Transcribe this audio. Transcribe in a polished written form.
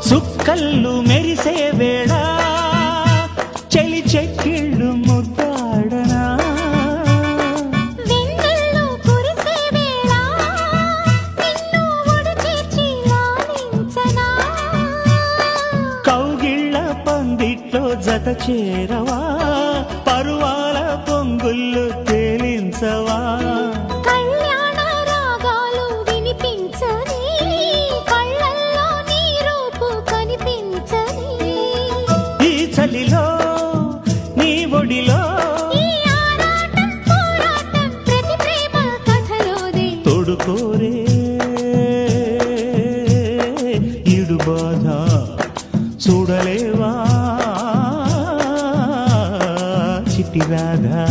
సుక్కళ్ళు మెరిసే వేళ చెలి చెక్కిళ్ళు ముద్దాడనా వెన్నెల్లో కురిసే వేళ నిన్ను ఒడి చేర్చి లాలించనా కౌగిళ్ళ పందిట్లో జత చేరవా పరువాల పొంగుళ్ళు తేలించవా కళ్యాణ రాగాలు వినిపించని కళ్ళల్లో నీ రూపు కనిపించని ఈ చలిలో నీ ఒడిలో ఈ ఆరాటం పోరాటం ప్రతి ప్రేమ కథలోనే తోడుకోరే ఈడు బాధ చూడలేవా చిట్టి రాధా